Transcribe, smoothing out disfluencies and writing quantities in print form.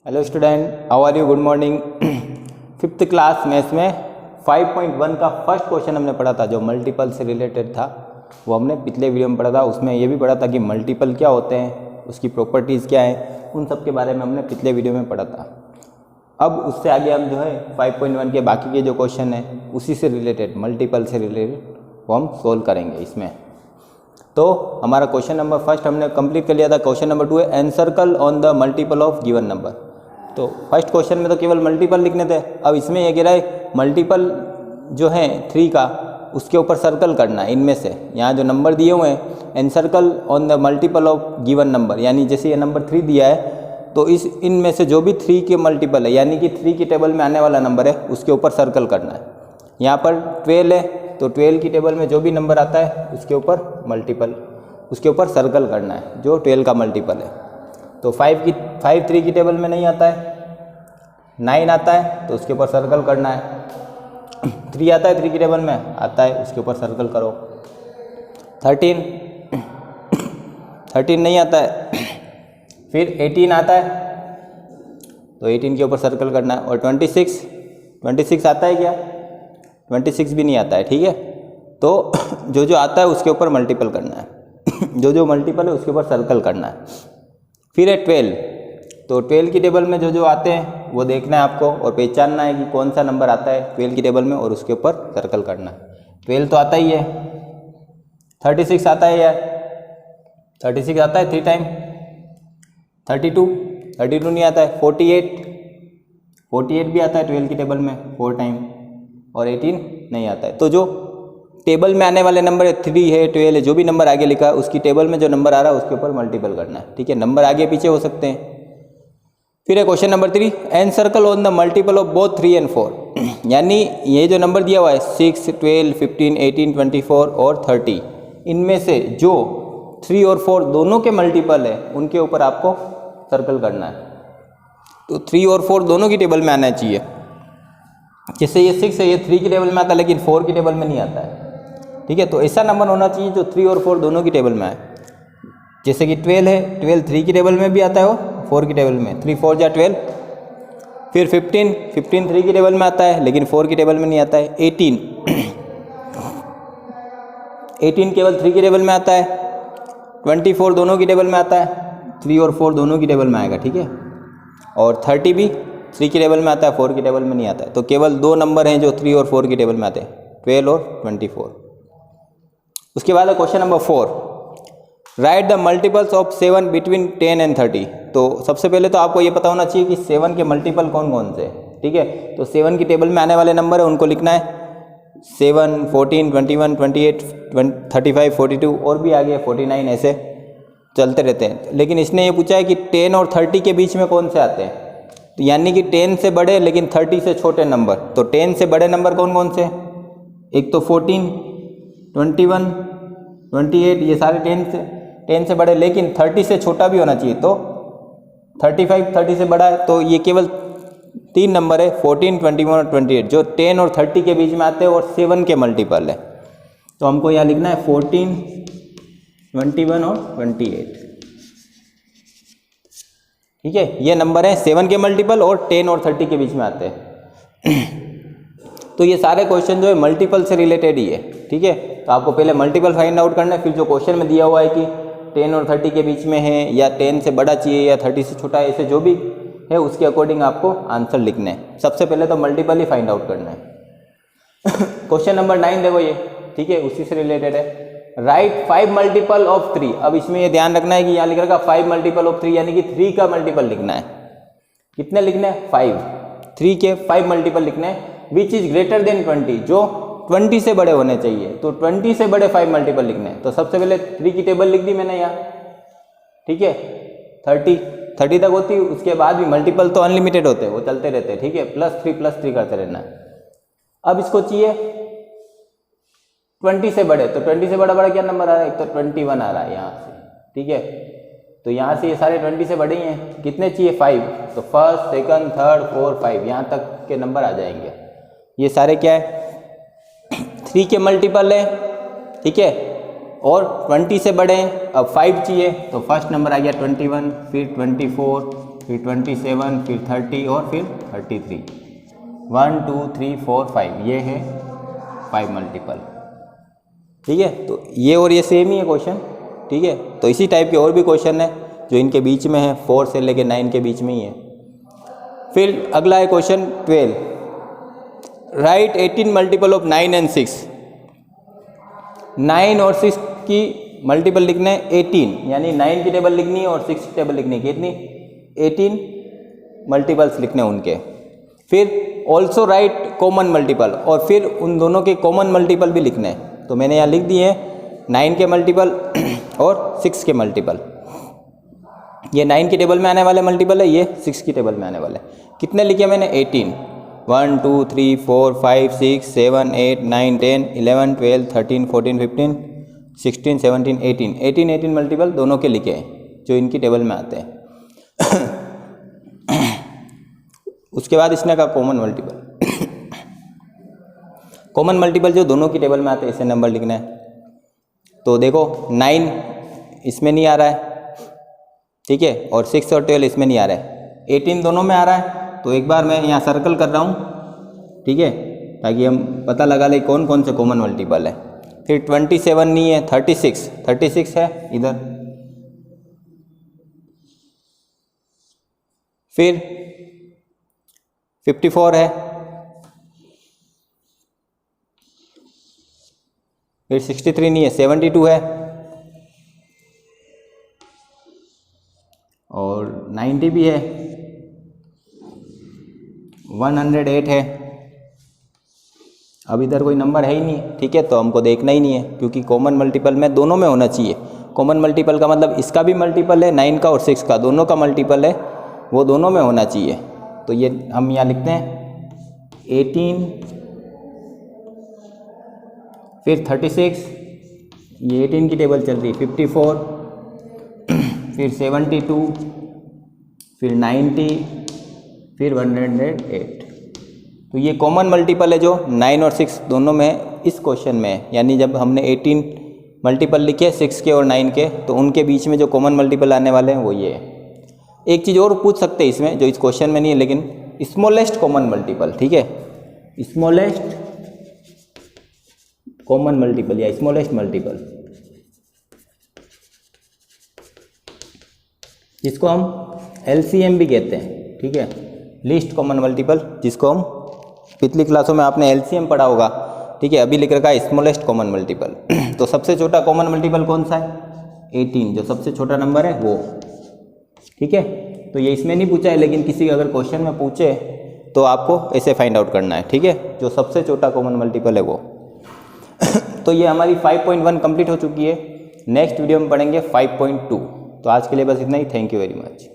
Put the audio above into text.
Hello student, how are you? Good morning. Fifth class maths में 5.1 का first question हमने पढ़ा था जो मल्टीपल से रिलेटेड था। वो हमने पिछले वीडियो में पढ़ा था। उसमें ये भी पढ़ा था कि मल्टीपल क्या होते हैं, उसकी प्रॉपर्टीज़ क्या है, उन सब के बारे में हमने पिछले वीडियो में पढ़ा था। अब उससे आगे हम जो है 5.1 के बाकी के जो क्वेश्चन है उसी से रिलेटेड, मल्टीपल से रिलेटेड, वो हम सोल्व करेंगे इसमें। तो हमारा क्वेश्चन नंबर फर्स्ट हमने कंप्लीट कर लिया था। क्वेश्चन नंबर 2 है encircle on the multiple of given number. तो फर्स्ट क्वेश्चन में तो केवल मल्टीपल लिखने थे। अब इसमें यह कह रहा है मल्टीपल जो है 3 का, उसके ऊपर सर्कल करना है। इनमें से यहाँ जो नंबर दिए हुए हैं, encircle on the multiple of given number, यानी जैसे ये नंबर 3 दिया है तो इनमें से जो भी 3 के मल्टीपल है, यानी कि 3 की टेबल में आने वाला नंबर है उसके ऊपर सर्कल करना है। यहाँ पर 12 है तो 12 की टेबल में जो भी नंबर आता है उसके ऊपर मल्टीपल, उसके ऊपर सर्कल करना है जो 12 का मल्टीपल है। तो 5 3 की टेबल में नहीं आता है, 9 आता है तो उसके ऊपर सर्कल करना है। 3 आता है 3 की टेबल में, आता है उसके ऊपर सर्कल करो। 13 नहीं आता है। फिर 18 आता है तो 18 के ऊपर सर्कल करना है। और 26 आता है क्या? 26 भी नहीं आता है, ठीक है। तो जो आता है उसके ऊपर मल्टीपल करना है। जो मल्टीपल है उसके ऊपर सर्कल करना है। फिर है 12, तो 12 की टेबल में जो आते हैं वो देखना है आपको और पहचानना है कि कौन सा नंबर आता है 12 की टेबल में और उसके ऊपर सर्कल करना है। 12 तो आता ही है। 36 आता है यार, 36 आता है 3 टाइम। 32 नहीं आता है। 48 भी आता है 12 की टेबल में 4 टाइम। और 18 नहीं आता है। तो जो टेबल में आने वाले नंबर है 3 है, 12 है, जो भी नंबर आगे लिखा है उसकी टेबल में जो नंबर आ रहा है उसके ऊपर मल्टीपल करना है, ठीक है। नंबर आगे पीछे हो सकते हैं। फिर है question number 3, encircle on the multiple of both 3 and 4। यानी ये जो नंबर दिया हुआ है 6, 12, 15, 18, 24 और 30, इनमें से जो 3 और 4 दोनों के मल्टीपल है उनके ऊपर आपको सर्कल करना है। तो 3 और 4 दोनों की टेबल में आना चाहिए। जैसे ये 6 है, ये 3 की टेबल में आता है लेकिन 4 की टेबल में नहीं आता है, ठीक है। तो ऐसा नंबर होना चाहिए जो 3 और 4 दोनों की टेबल में आए। जैसे कि 12 है, 12 3 की टेबल में भी आता है और 4 की टेबल में, 3 4 जा 12। फिर 15 3 की टेबल में आता है लेकिन 4 की टेबल में नहीं आता है। 18 केवल 3 की टेबल में आता है। 24 दोनों की टेबल में आता है, 3 और 4 दोनों की टेबल में आएगा, ठीक है। और 30 भी 3 की टेबल में आता है, 4 की टेबल में नहीं आता है। तो केवल 2 नंबर हैं जो 3 और 4 की टेबल में आते हैं, 12 और 24। उसके बाद है question number 4, right the multiples of 7 between 10 and 30। तो सबसे पहले तो आपको ये पता होना चाहिए कि 7 के मल्टीपल कौन कौन से, ठीक है। तो 7 की टेबल में आने वाले नंबर है उनको लिखना है। 7, 14, 21, 28, 35, 42 और भी आगे 49, ऐसे चलते रहते हैं। लेकिन इसने ये पूछा है कि 10 और 30 के बीच में कौन से आते हैं। तो यानी कि 10 से बड़े लेकिन 30 से छोटे नंबर। तो 10 से बड़े नंबर कौन कौन से? एक तो 14, 21, 28, ये सारे 10 से बड़े, लेकिन 30 से छोटा भी होना चाहिए। तो 35 30 से बड़ा है। तो ये केवल 3 नंबर है, 14, 21 और 28, जो 10 और 30 के बीच में आते हैं और 7 के मल्टीपल है। तो हमको यहाँ लिखना है 14, 21 और 28, ठीक है। ये नंबर है 7 के मल्टीपल और 10 और 30 के बीच में आते हैं। तो ये सारे क्वेश्चन जो है मल्टीपल से रिलेटेड ही है, ठीक है। तो आपको पहले मल्टीपल फाइंड आउट करना है, फिर जो क्वेश्चन में दिया हुआ है कि 10 और 30 के बीच में है या 10 से बड़ा चाहिए या 30 से छोटा है, ऐसे जो भी है उसके अकॉर्डिंग आपको आंसर लिखने हैं। सबसे पहले तो मल्टीपल ही फाइंड आउट करना है। क्वेश्चन नंबर 9 देखो ये, ठीक है, उसी से रिलेटेड है। Right 5 multiple of 3। अब इसमें ये ध्यान रखना है कि यहाँ लिख रखा 5 मल्टीपल ऑफ 3, यानी कि 3 का मल्टीपल लिखना है। कितने लिखने हैं? 5। 3 के 5 मल्टीपल लिखने हैं। विच इज ग्रेटर देन 20, जो 20 से बड़े होने चाहिए। तो 20 से बड़े 5 मल्टीपल लिखने हैं। तो सबसे पहले 3 की टेबल लिख दी मैंने यहाँ, ठीक है। 30 तक होती है, उसके बाद भी मल्टीपल तो अनलिमिटेड होते हैं, वो चलते रहते हैं, ठीक है। +3 करते रहना है। अब इसको चाहिए 20 से बड़े। तो 20 से बड़ा क्या नंबर आ रहा है? एक तो 21 आ रहा है यहाँ से, ठीक है। तो यहाँ से ये सारे 20 से बड़े ही हैं। कितने चाहिए? 5। तो फर्स्ट, सेकंड, थर्ड, 4, 5 यहाँ तक के नंबर आ जाएंगे। ये सारे क्या है? 3 के मल्टीपल है, ठीक है। और 20 से बड़े हैं। अब 5 चाहिए तो फर्स्ट नंबर आ गया 21, फिर 24, फिर 27, फिर 30 और फिर 33। 1 2 3 4 5 ये है 5 मल्टीपल। ठीक है, तो ये और ये सेम ही है क्वेश्चन। ठीक है, तो इसी टाइप के और भी क्वेश्चन है जो इनके बीच में है, 4 से लेके 9 के बीच में ही है। फिर अगला है question 12, right 18 multiple of 9 and 6। 9 और 6 की मल्टीपल लिखना है 18, यानी 9 की टेबल लिखनी है और 6 की टेबल लिखनी है। कितनी? 18 मल्टीपल्स लिखने हैं उनके। फिर ऑल्सो राइट कॉमन मल्टीपल, और फिर उन दोनों के कॉमन मल्टीपल भी लिखने हैं। तो मैंने यहाँ लिख दिए हैं 9 के मल्टीपल और 6 के मल्टीपल। ये 9 की टेबल में आने वाले मल्टीपल है, ये 6 की टेबल में आने वाले। कितने लिखे मैंने? 18। 1 2 3 4 5 6 7 8 9 10 11 12 13 14 15 16 17 18 18 मल्टीपल दोनों के लिखे हैं जो इनकी टेबल में आते हैं। उसके बाद इसने कहा कॉमन मल्टीपल। कॉमन मल्टीपल जो दोनों की टेबल में आते हैं, इसे नंबर लिखना है। तो देखो 9 इसमें नहीं आ रहा है, ठीक है, और 6 और 12 इसमें नहीं आ रहा है। 18 दोनों में आ रहा है। तो एक बार मैं यहाँ सर्कल कर रहा हूँ, ठीक है, ताकि हम पता लगा लें कौन कौन से कॉमन मल्टीपल है। फिर 27 नहीं है, 36 है इधर। फिर 54 है, फिर 63 नहीं है, 72 है, और 90 भी है, 108 है। अब इधर कोई नंबर है ही नहीं, ठीक है, तो हमको देखना ही नहीं है, क्योंकि कॉमन मल्टीपल में दोनों में होना चाहिए। कॉमन मल्टीपल का मतलब इसका भी मल्टीपल है 9 का और 6 का, दोनों का मल्टीपल है, वो दोनों में होना चाहिए। तो ये हम यहाँ लिखते हैं 18, फिर 36, ये 18 की टेबल चल रही है, 54, फिर 72, फिर 90, फिर 108। तो ये कॉमन मल्टीपल है जो 9 और 6 दोनों में इस क्वेश्चन में है। यानी जब हमने 18 मल्टीपल लिखे 6 के और 9 के, तो उनके बीच में जो कॉमन मल्टीपल आने वाले हैं वो ये है। एक चीज़ और पूछ सकते हैं इसमें जो इस क्वेश्चन में नहीं है, लेकिन स्मॉलेस्ट कॉमन मल्टीपल, ठीक है, स्मॉलेस्ट कॉमन मल्टीपल या स्मॉलेस्ट मल्टीपल, जिसको हम LCM भी कहते हैं, ठीक है, लीस्ट कॉमन मल्टीपल, जिसको हम पिछली क्लासों में आपने LCM पढ़ा होगा, ठीक है। अभी लिख रखा है स्मॉलेस्ट कॉमन मल्टीपल। तो सबसे छोटा कॉमन मल्टीपल कौन सा है? 18, जो सबसे छोटा नंबर है वो, ठीक है। तो ये इसमें नहीं पूछा है, लेकिन किसी अगर क्वेश्चन में पूछे तो आपको ऐसे फाइंड आउट करना है, ठीक है, जो सबसे छोटा कॉमन मल्टीपल है वो। तो ये हमारी 5.1 कंप्लीट हो चुकी है। नेक्स्ट वीडियो में पढ़ेंगे 5.2। तो आज के लिए बस इतना ही। Thank you very much.